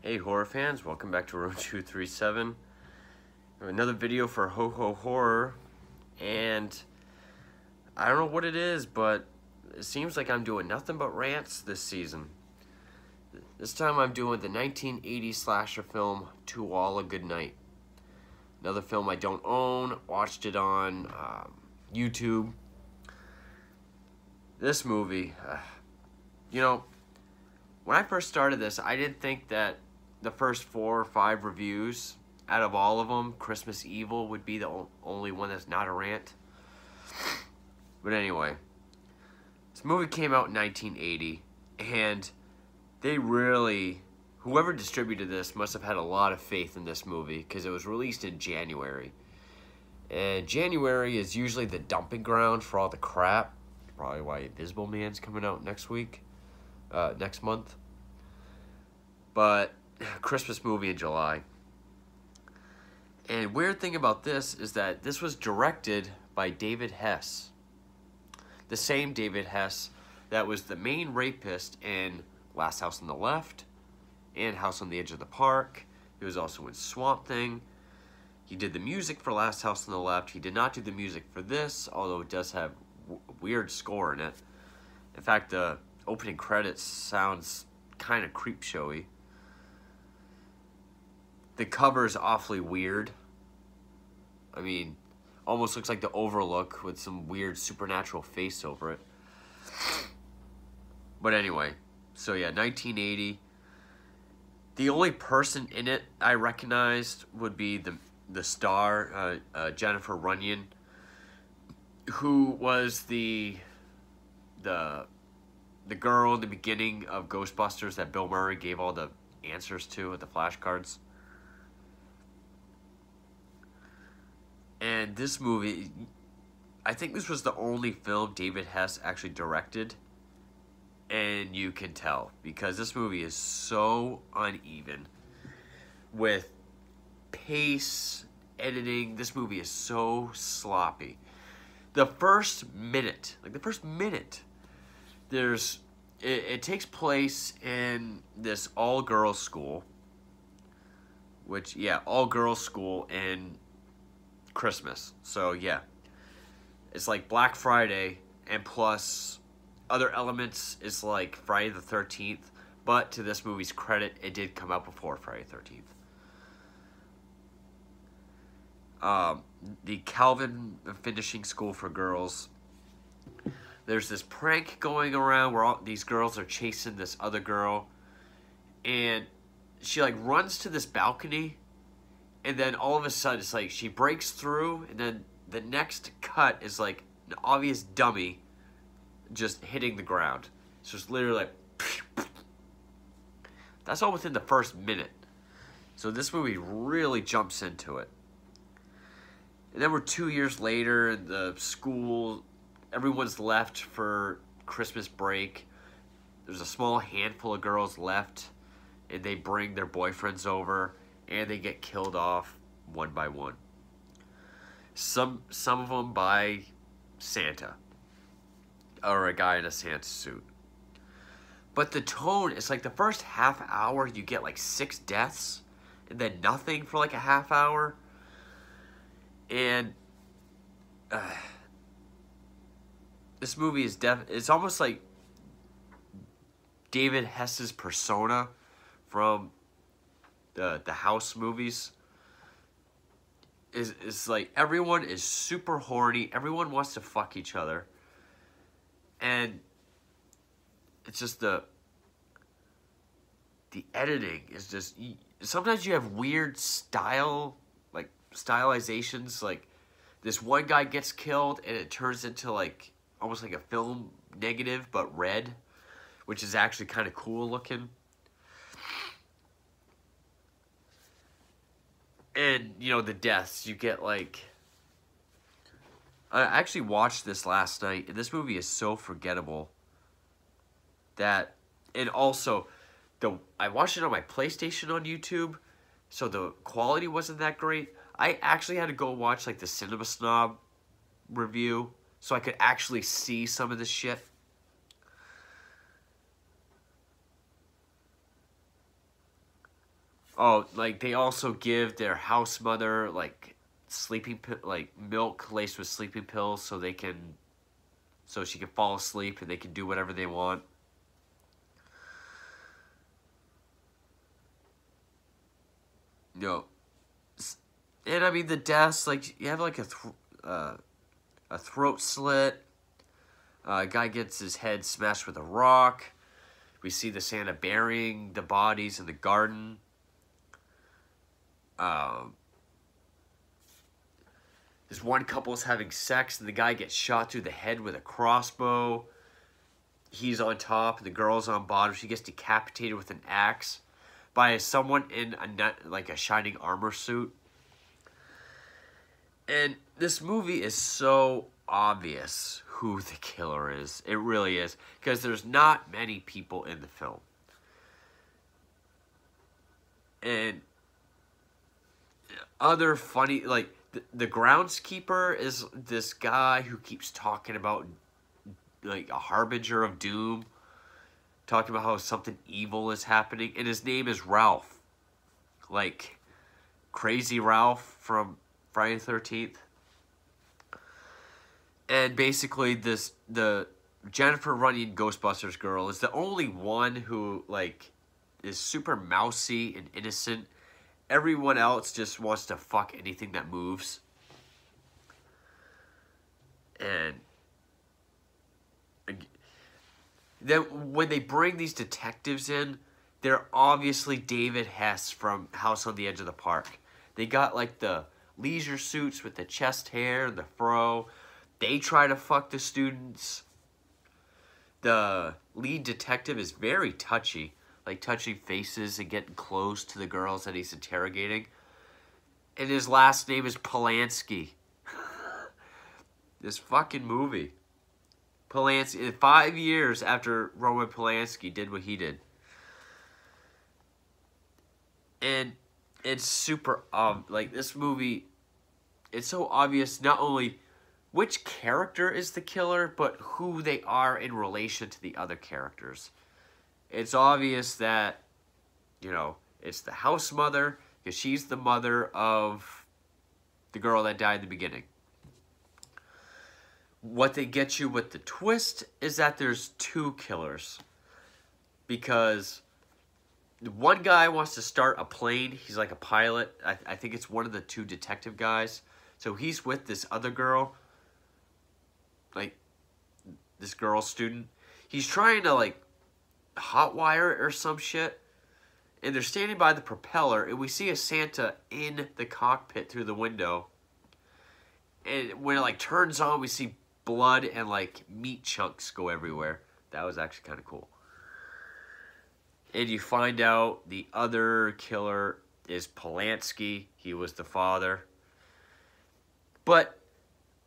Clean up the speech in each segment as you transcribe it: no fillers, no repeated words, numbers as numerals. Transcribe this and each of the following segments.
Hey horror fans, welcome back to Room 237. Another video for Ho Ho Horror, and I don't know what it is, but it seems like I'm doing nothing but rants this season. This time I'm doing the 1980 slasher film To All a Good Night. Another film I don't own, watched it on YouTube. This movie, when I first started this, I didn't think that the first 4 or 5 reviews, out of all of them, Christmas Evil would be the only one that's not a rant. But anyway, this movie came out in 1980, and they really, whoever distributed this must have had a lot of faith in this movie, because it was released in January. And January is usually the dumping ground for all the crap. Probably why Invisible Man's coming out next month. But Christmas movie in July. And weird thing about this is that this was directed by David Hess. The same David Hess that was the main rapist in Last House on the Left and House on the Edge of the Park. He was also in Swamp Thing. He did the music for Last House on the Left. He did not do the music for this, although it does have weird score in it. In fact, the opening credits sounds kind of creep showy. The cover is awfully weird. I mean, almost looks like The Overlook with some weird supernatural face over it. But anyway, so yeah, 1980. The only person in it I recognized would be the star, Jennifer Runyon, who was the girl in the beginning of Ghostbusters that Bill Murray gave all the answers to at the flashcards. And this movie, I think this was the only film David Hess actually directed. And you can tell, because this movie is so uneven with pace, editing. This movie is so sloppy. The first minute, it takes place in this all-girls school, all-girls school in Christmas. So yeah, it's like Black Friday, and plus other elements is like Friday the 13th, but to this movie's credit, it did come out before Friday the 13th. The Calvin finishing school for girls. There's this prank going around where all these girls are chasing this other girl, and she like runs to this balcony, and then all of a sudden it's like she breaks through, and then the next cut is like an obvious dummy just hitting the ground. So it's literally like that's all within the first minute. So this movie really jumps into it. And then we're 2 years later, and the school, everyone's left for Christmas break. There's a small handful of girls left, and they bring their boyfriends over, and they get killed off one by one. Some of them by Santa, or a guy in a Santa suit. But the tone, it's like the first half hour you get like 6 deaths, and then nothing for like a half hour. And this movie is it's almost like David Hess's persona from the House movies. Is like everyone is super horny, everyone wants to fuck each other, and it's just the editing is just, sometimes you have weird stylizations, like this one guy gets killed and it turns into like almost like a film negative but red, which is actually kind of cool looking. And the deaths, you get like, I actually watched this last night, and this movie is so forgettable that, and also I watched it on my PlayStation on YouTube, so the quality wasn't that great. I actually had to go watch like the Cinema Snob review so I could actually see some of this shit. Oh, like they also give their house mother like like milk laced with sleeping pills so she can fall asleep and they can do whatever they want. You know, and I mean the deaths, like you have like a throat slit. A guy gets his head smashed with a rock. We see the Santa burying the bodies in the garden. Um, this one couple is having sex, and the guy gets shot through the head with a crossbow. He's on top, and the girl's on bottom. She gets decapitated with an axe by someone in like a shining armor suit. And this movie is so obvious who the killer is. It really is. Because there's not many people in the film. And other funny, like, the groundskeeper is this guy who keeps talking about, like, a harbinger of doom. Talking about how something evil is happening. And his name is Ralph. Like, Crazy Ralph from Friday the 13th. And basically the Jennifer Runyon Ghostbusters girl is the only one who, like, is super mousy and innocent. Everyone else just wants to fuck anything that moves. And then when they bring these detectives in, they're obviously David Hess from House on the Edge of the Park. They got, like, the leisure suits with the chest hair and the fro. They try to fuck the students. The lead detective is very touchy. Like touching faces and getting close to the girls that he's interrogating. And his last name is Polanski. This fucking movie. Polanski, 5 years after Roman Polanski did what he did. And it's super, like this movie, it's so obvious not only which character is the killer, but who they are in relation to the other characters. It's obvious that, you know, it's the house mother, because she's the mother of the girl that died in the beginning. What they get you with the twist is that there's two killers. Because one guy wants to start a plane. He's like a pilot. I think it's one of the two detective guys. So he's with this other girl. Like, this girl student. He's trying to, like, hotwire or some shit. And they're standing by the propeller. And we see a Santa in the cockpit through the window. And when it, like, turns on, we see blood and, like, meat chunks go everywhere. That was actually kind of cool. And you find out the other killer is Polanski. He was the father. But,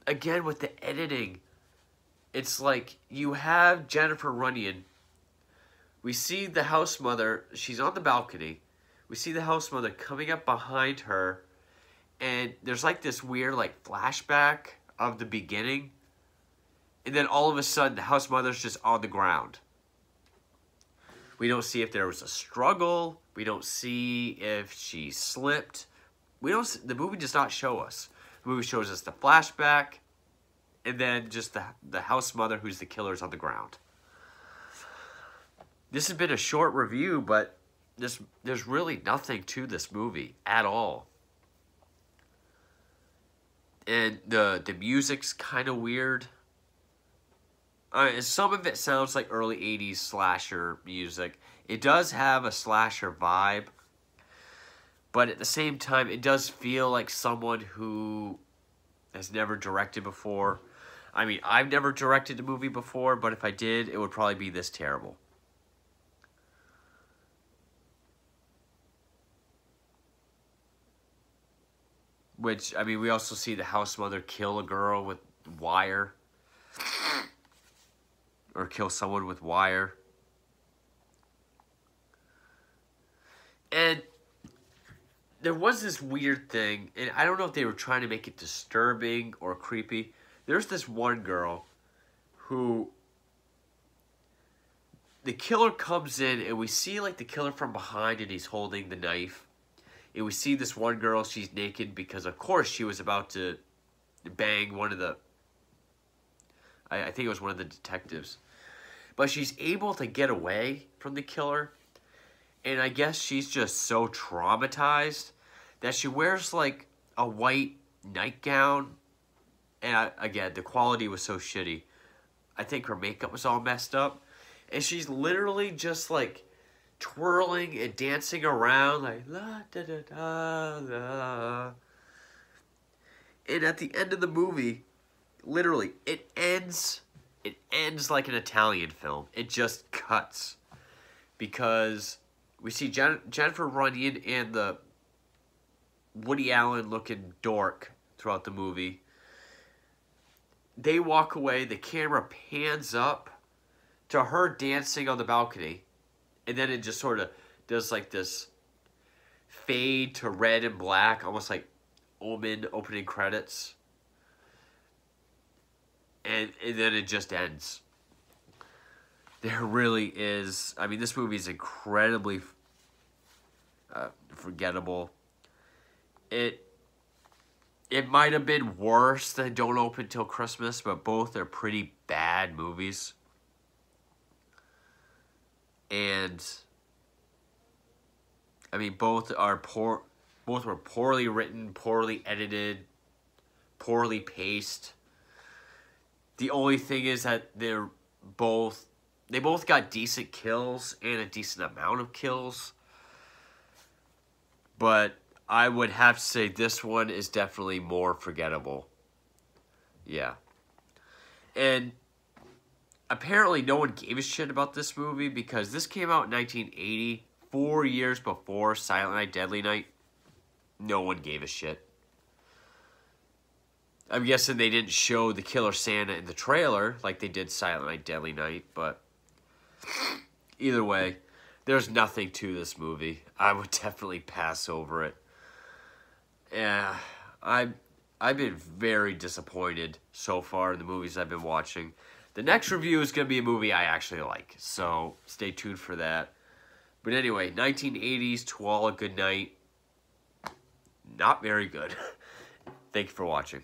again, with the editing, it's like you have Jennifer Runyon. We see the house mother. She's on the balcony. We see the house mother coming up behind her. And there's like this weird like flashback of the beginning. And then all of a sudden, the house mother's just on the ground. We don't see if there was a struggle. We don't see if she slipped. The movie does not show us. The movie shows us the flashback. And then just the house mother who's the killer's on the ground. This has been a short review, but there's really nothing to this movie at all. And the music's kind of weird. Some of it sounds like early 80s slasher music. It does have a slasher vibe. But at the same time, it does feel like someone who has never directed before. I mean, I've never directed a movie before, but if I did, it would probably be this terrible. Which, I mean, we also see the house mother kill a girl with wire. Or kill someone with wire. And there was this weird thing, and I don't know if they were trying to make it disturbing or creepy. There's this one girl who the killer comes in, and we see like the killer from behind, and he's holding the knife. And we see this one girl, she's naked because, of course, she was about to bang one of the... I think it was one of the detectives. But she's able to get away from the killer. And I guess she's just so traumatized that she wears, like, a white nightgown. And, again, the quality was so shitty. I think her makeup was all messed up. And she's literally just, like, twirling and dancing around, like, la da da da da. And at the end of the movie, literally, it ends like an Italian film. It just cuts. Because we see Jennifer Runyon and the Woody Allen-looking dork throughout the movie. They walk away, the camera pans up to her dancing on the balcony. And then it just sort of does like this fade to red and black, almost like Omen opening credits. And then it just ends. There really is... I mean, this movie is incredibly forgettable. It might have been worse than Don't Open Till Christmas, but both are pretty bad movies. And I mean, both were poorly written, poorly edited, poorly paced. The only thing is that they both got decent kills and a decent amount of kills. But I would have to say this one is definitely more forgettable. Yeah. And apparently no one gave a shit about this movie because this came out in 1980, 4 years before Silent Night, Deadly Night. No one gave a shit. I'm guessing they didn't show the Killer Santa in the trailer like they did Silent Night, Deadly Night, but either way, there's nothing to this movie. I would definitely pass over it. Yeah, I've been very disappointed so far in the movies I've been watching. The next review is going to be a movie I actually like, so stay tuned for that. But anyway, 1980s, To All a Good Night. Not very good. Thank you for watching.